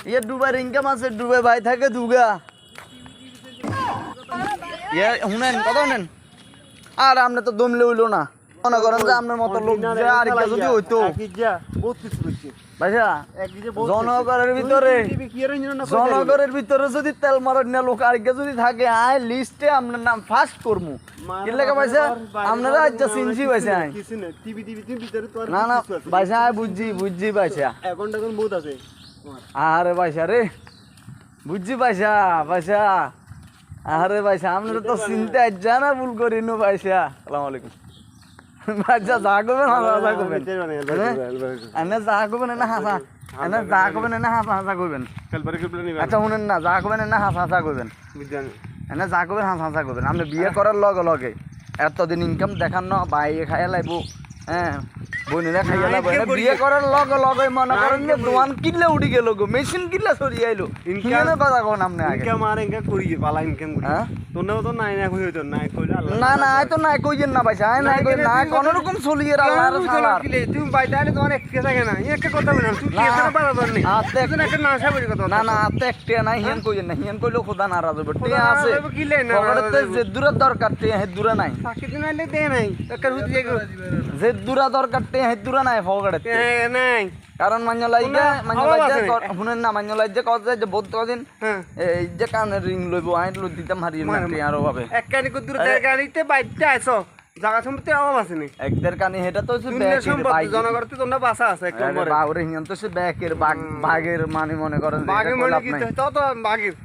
ইয়ে ডুবার ইনকাম আছে, ডুবে ভাই থাকে দুগা। ইয়ে শুনেন, কথা শুনেন। আর আপনি তো দমলে হইলো না, মনে করেন যে আপনার মতো লোক যে আরেকটা যদি হইতো ভাইয়া, জনগণের ভিতরে যদি তেল মারার না লোক আরেকটা যদি থাকে, আয় লিস্টে আপনার নাম ফার্স্ট করমু। কি লেখা পাইছে আপনারা? আজ চিনছি পাইছে আয় না না পাইছে, আয় বুঝছি পাইছা। আরে পাইছা রে, বুঝছি পাইছা পাইছা। আরে পাইছা, আপনারা তো চিনতে আজ্জা না ভুল করি নো পাইছা। আসসালামু আলাইকুম। আচ্ছা যা করবেন হাসা করবেন, এনে যা করবেন এনে হাসা, এনে যা করবেন এনে হাসা করবেন। আচ্ছা শুনেন না, যা করবেন এনে হাসা করবেন, এনে যা করবেন হাসা করবেন। আপনি বিয়ে করার লগে লগে এতদিন ইনকাম দেখান না, বাইরে খাইয়া লাগব, হ্যাঁ বোনেরা খাইয়া লাগবো। বিয়ে করার লগে লগে মনে করেন যে দোয়ান কিনলে উঠি গেল গো, মেশিন কিনলে সরিয়ে আইলো। ইনকাম কথা কোন আপনি ইনকাম আর ইনকাম করি পালা ইনকাম করি, তোমরা তো নাই না কই হইতো না কইলা না না আই তো নাই কইছেন না ভাই, আই নাই কই না কোন রকম চলিয়ে আল্লাহর সালা। তুমি ভাই তাইলে তোমার একটা থাকে না, একটা কথা বলেন তুই কি এখানে পারা দর নেই, আতে একটা নাশা করি কথা না না, আতে একটা নাই হিয়ান কইছেন না, হিয়ান কইলো খোদা নারাজ হবে। ঠিক আছে কি লে না পকেটে যে দূরে দরকার তে হে দূরে নাই, সাকি দিন আইলে দে নাই একটা হুদি যে দূরে দরকার তে হে দূরে নাই পকেটে নাই। কারণ মাঞ্জলাইজে শুনেন না, মাঞ্জলাইজে কত যে বহুত দিন এই যে কানের রিং লইব আই লো দিতাম হারিয়ে না আরো ভাবে এক কানি কো দূরে গাড়িতে বাইতে আইছো জায়গা সম্পত্তি অভাব আছে নি, একদের কানি হেটা তো হচ্ছে ব্যাকের জনগণতে তোমরা বাসা আছে এক নম্বরে বাউরে হিয়ান তো সে ব্যাকের বাগের মানে মনে করেন বাগের মানে কি তো বাগের।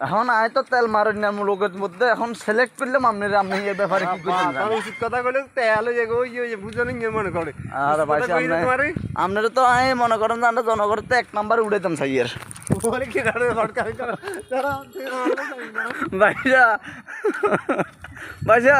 এখন আয় তো তেল মারেন না লোকের মধ্যে, এখন সিলেক্ট করলাম আপনারা, আপনি এই ব্যাপারে কি কইছেন? তার উচিত কথা কইলে তেল যে ওই বুঝানি মনে করে। আর ভাই আপনারা তো আয় মনে করেন যে আমরা জনগণতে এক নাম্বার উড়াইতাম সাইয়ের বলে কি রে ফটকা ভাইয়া ভাইয়া